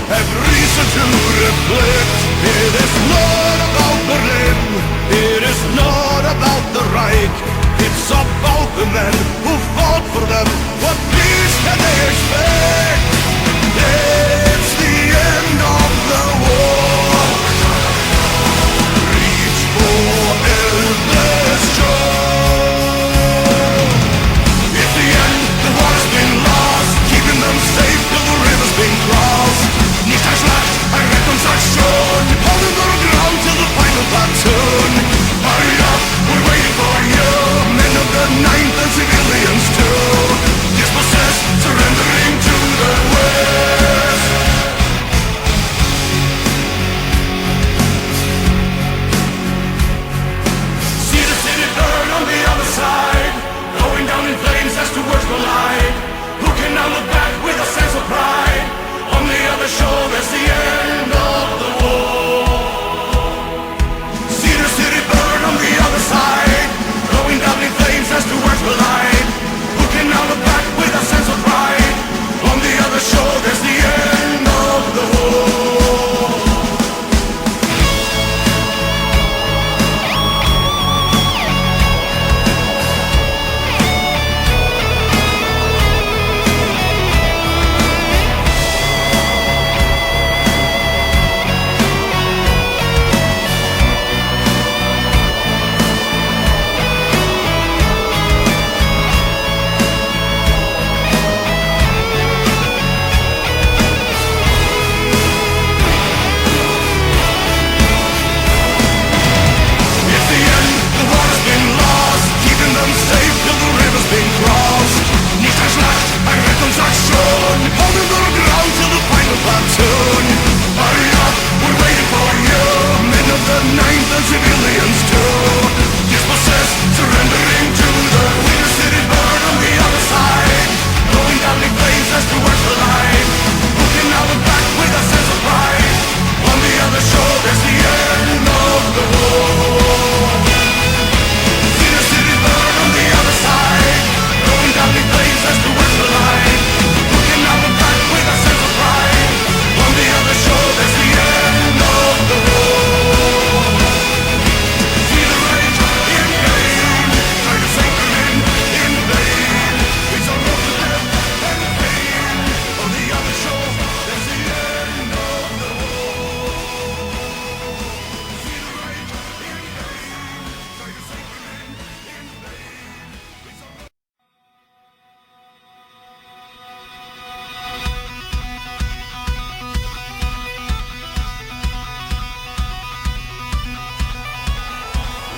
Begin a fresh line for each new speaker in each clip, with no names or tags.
have reason to reflect. It is not about Berlin, it is not about the Reich. It's about the men who fought for them. What peace can they expect? It's the end of the war. Reach for endless joy. It's the end, the war has been lost, keeping them safe till the river's been crossed. Nicht ein Schlacht, ein Rettungsaktion, holding their ground till the final platoon. Hurry up, we're waiting for you, men of the 9th and civilians too. Dispossessed, surrendering to the West. See the city burn on the other side, going down in flames as two worlds collide. Who can now look back with a sense of pride? On the other shore there's the end of the war. See the city burn on the other side, going down in flames as two worlds collide. Who can now look back with a sense of pride? On the other shore there's the end of the war.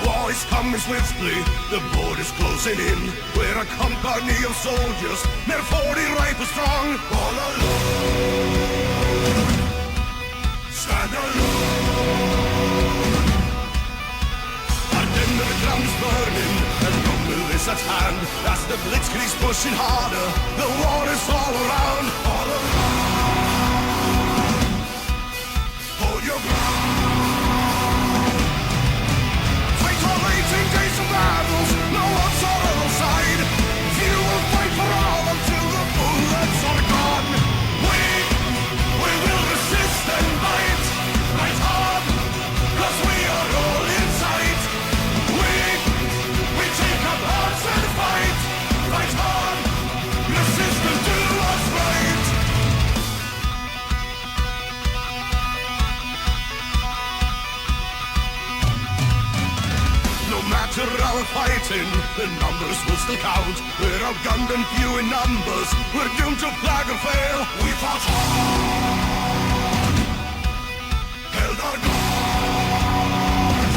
War is coming swiftly, the border's closing in. We're a company of soldiers, they're 40 rifles strong. All alone, stand alone. Ardennes, the ground is burning, and Rommel is at hand. As the blitzkrieg's pushing harder, the war is all around. All around, hold your ground. 18 days of battles, no one's on our side. You will fight for all until the bullets are gone. We will resist and fight, fight hard, 'cause we are all inside. We take up arms and fight, fight hard, resist and do what's right. No matter our fighting, the numbers will still count. We're outgunned and few in numbers, we're doomed to flag or fail. We fought hard, held our guard,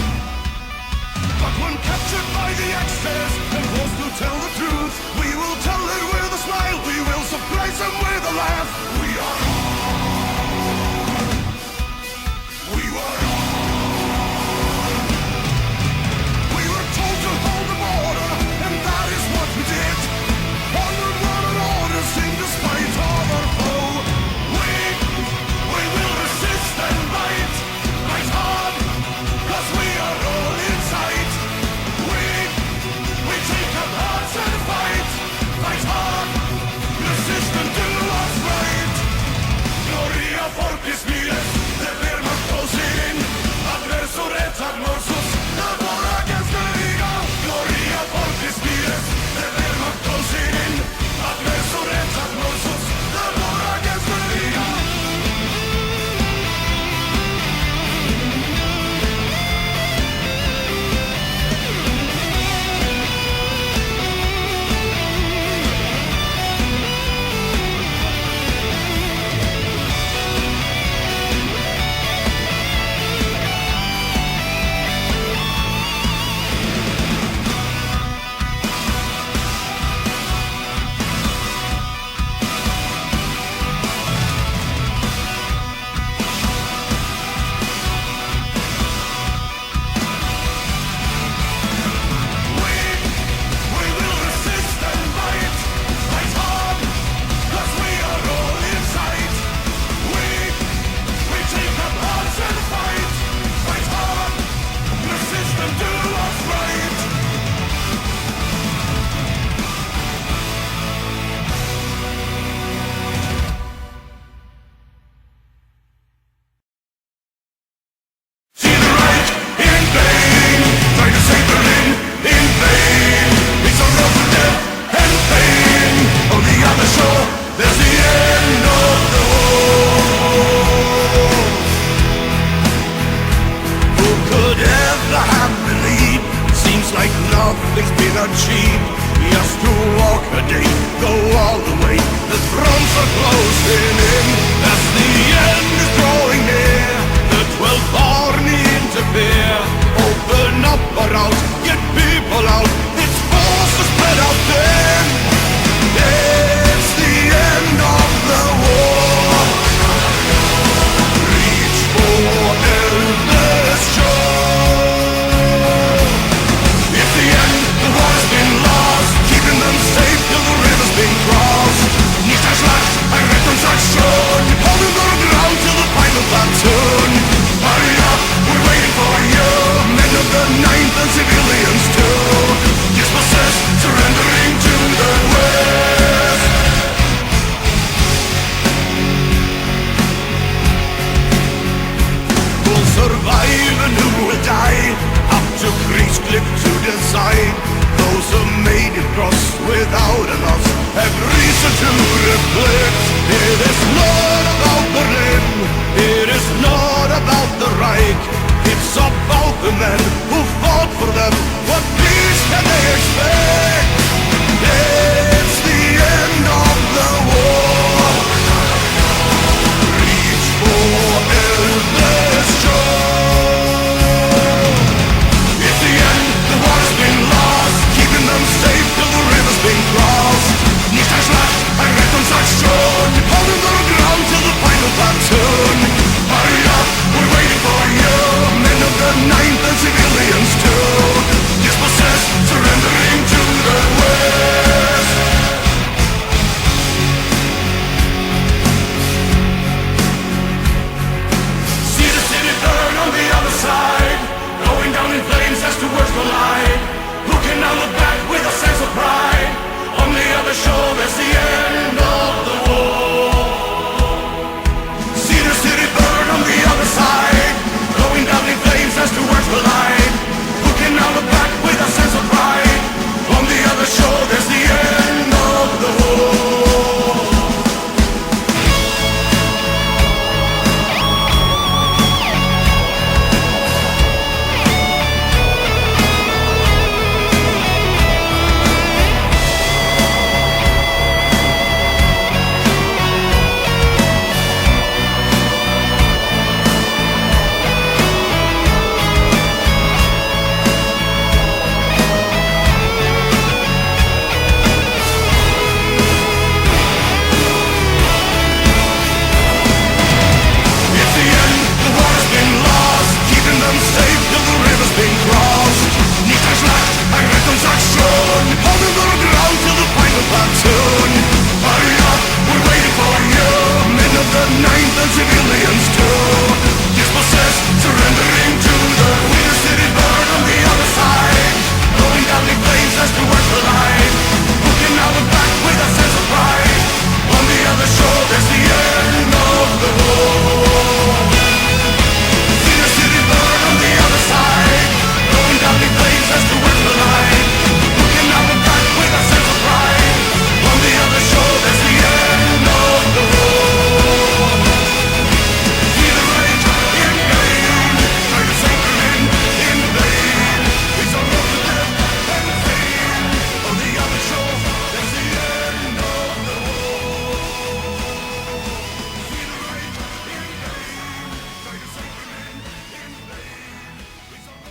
but when captured by the Axis and forced to tell the truth, we will tell it with a smile, we will surprise them with a laugh. We are hard, we were hard. To hold the border, and that is what we did. Onward, word and orders in despite of our foe. We will resist and fight, fight hard, 'cause we are all inside. We take up hearts and fight. in a jeep, just to walk a day, go all the way. The fronts are closing in, as the end is drawing near. The 12th army interfere, open up or out, get people out. It's forced to spread out then. It's the end of the war. Reach for Elvis Shore. It's the end, the war's been lost, keeping them safe till the river's been crossed. Nicht ein Schlag, ein Rettungsaktion, holding the ground till the final platoon. Hurry up, we're waiting for you, men of the 9th and civilians too. Dispossessed, surrendering to the West. Who'll survive and who will die, up to Kriegsklipp to decide. Those who made it cross without a loss have reason to reflect. It is not about Berlin, it is not about the Reich. It's about the men who fought